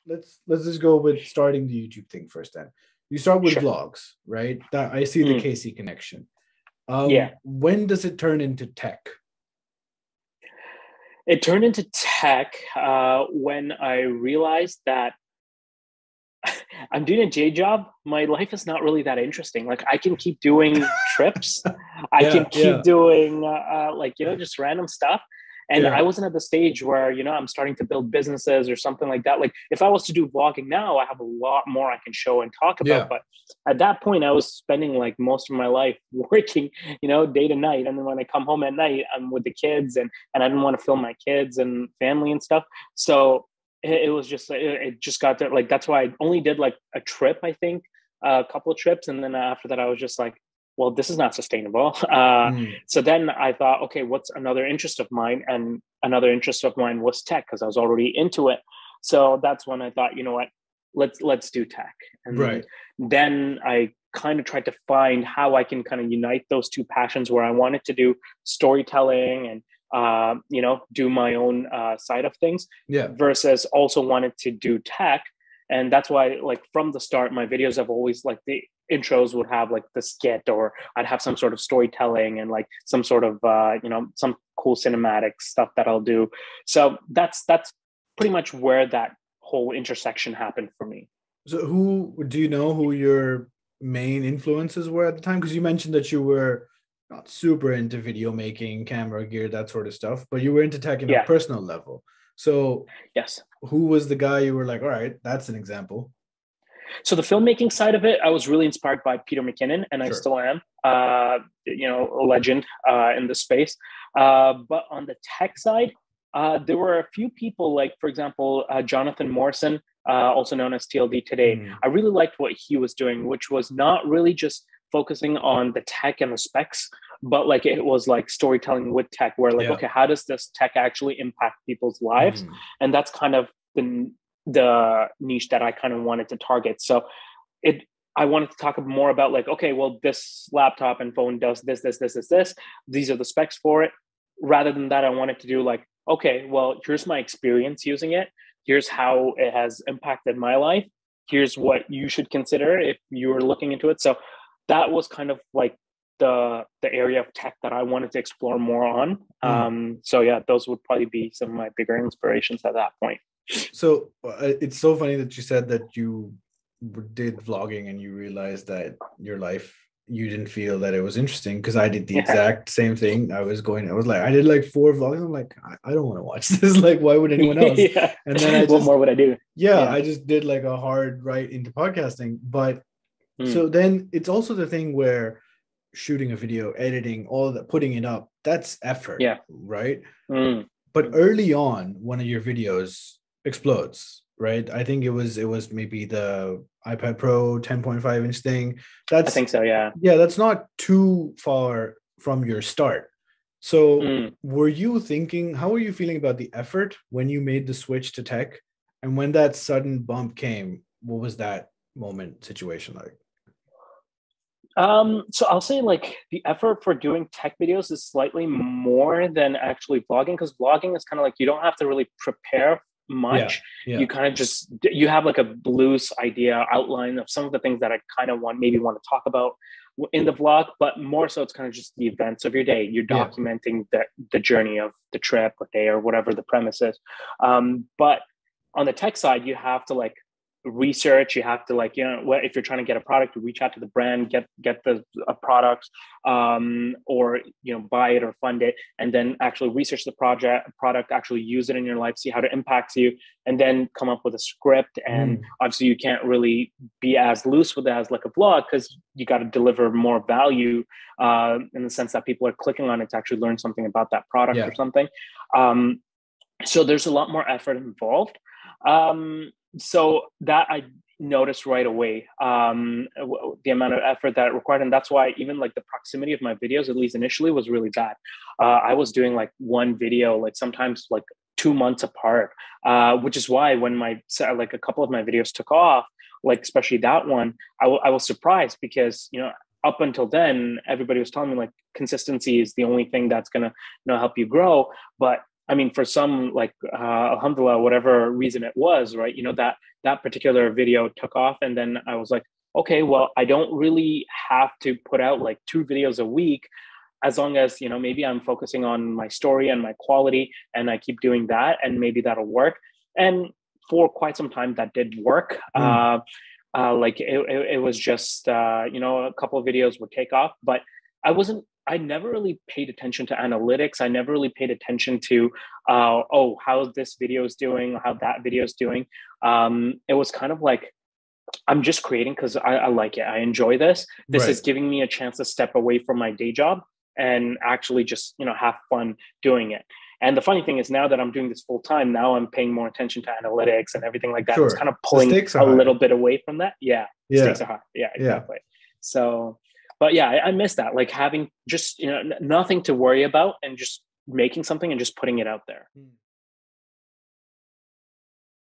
let's just go with starting the YouTube thing first. Then you start with Sure. vlogs, right? That I see the Mm, KC connection. yeah. When does it turn into tech? It turned into tech when I realized that I'm doing a J job. My life is not really that interesting. Like I can keep doing trips. I can Yeah, keep yeah, doing just random stuff. And I yeah, wasn't at the stage where, I'm starting to build businesses or something like that. Like if I was to do vlogging now, I have a lot more I can show and talk about. yeah. But at that point, I was spending like most of my life working, day to night. And then when I come home at night, I'm with the kids and I didn't want to film my kids and family and stuff. So it was just it just got there. Like that's why I only did like a trip, I think, a couple of trips, and then after that I was just like, well, this is not sustainable. Mm, So then I thought, okay, what's another interest of mine? And another interest of mine was tech because I was already into it. So that's when I thought, you know what, let's do tech. And right. then I kind of tried to find how I can kind of unite those two passions where I wanted to do storytelling and do my own side of things Yeah. versus also wanted to do tech. And that's why, like, from the start, my videos have always, like, the intros would have like the skit, or I'd have some sort of storytelling and like some sort of, some cool cinematic stuff that I'll do. So that's pretty much where that whole intersection happened for me. So who do you know who your main influences were at the time? Because you mentioned that you were not super into video making, camera gear, that sort of stuff, but you were into tech in a Yeah. personal level. So Yes. who was the guy you were like, all right, that's an example? So the filmmaking side of it, I was really inspired by Peter McKinnon, and I Sure. still am. A legend in the space. But on the tech side, there were a few people, like for example, Jonathan Morrison, also known as TLD Today. Mm, I really liked what he was doing, which was not really just focusing on the tech and the specs, but like it was like storytelling with tech, where like, yeah. okay, how does this tech actually impact people's lives? Mm, And that's kind of the niche that I kind of wanted to target. So it I wanted to talk more about like, okay, well, this laptop and phone does this, this, this, this, this. These are the specs for it. Rather than that, I wanted to do like, okay, well, here's my experience using it. Here's how it has impacted my life. Here's what you should consider if you were looking into it. So that was kind of like the area of tech that I wanted to explore more on. mm. So yeah, those would probably be some of my bigger inspirations at that point. So it's so funny that you said that you did vlogging and you realized that your life, you didn't feel that it was interesting, because I did the Yeah. exact same thing. I was like, I did like 4 vlogs. I'm like, I don't want to watch this. Like, why would anyone else? Yeah. And then I What just, more would I do? yeah, Yeah. I just did like a hard right into podcasting. But Mm. so then it's also the thing where shooting a video, editing, all that, putting it up, that's effort, Yeah. right? Mm. But early on, one of your videos explodes, right? I think it was maybe the iPad Pro 10.5-inch thing. I That's, think so. Yeah. yeah, that's not too far from your start. So Mm. were you thinking, how were you feeling about the effort when you made the switch to tech? And when that sudden bump came, what was that moment situation like? So I'll say like the effort for doing tech videos is slightly more than actually vlogging, because vlogging is kind of like you don't have to really prepare Yeah, much. yeah, You kind of just you have like a loose idea outline of some of the things that I kind of want to talk about in the vlog, but more so it's kind of just the events of your day. You're yeah. documenting the journey of the trip or day or whatever the premise is. But on the tech side, you have to like research. You have to like, if you're trying to get a product, reach out to the brand, get the a product, or buy it or fund it, and then actually research the product, actually use it in your life, see how it impacts you, and then come up with a script. And Mm, obviously you can't really be as loose with it as like a blog, because you got to deliver more value, in the sense that people are clicking on it to actually learn something about that product yeah. or something. Um, so there's a lot more effort involved. So that I noticed right away, the amount of effort that it required. And that's why even like the proximity of my videos, at least initially, was really bad. I was doing like one video, like sometimes like 2 months apart, which is why when like a couple of my videos took off, like especially that one, I was surprised because, up until then, everybody was telling me like consistency is the only thing that's going to, help you grow. But I mean, for some, like, alhamdulillah, whatever reason it was, right? You know, that particular video took off. And then I was like, okay, well, I don't really have to put out like 2 videos a week, as long as, you know, maybe I'm focusing on my story and my quality, and I keep doing that, and maybe that'll work. And for quite some time that did work. Like it was just, you know, a couple of videos would take off, but I never really paid attention to analytics. I never really paid attention to, oh, how this video is doing, how that video is doing. It was kind of like, I'm just creating because I like it. I enjoy this. This Right. is giving me a chance to step away from my day job and actually just, you know, have fun doing it. And the funny thing is, now that I'm doing this full time, now I'm paying more attention to analytics and everything like that. It's kind Sure. of The pulling stakes are a higher. little bit away from that. Yeah, Yeah. stakes are high. Yeah, Yeah. exactly. So, but yeah, I miss that, like having just, you know, nothing to worry about and just making something and just putting it out there.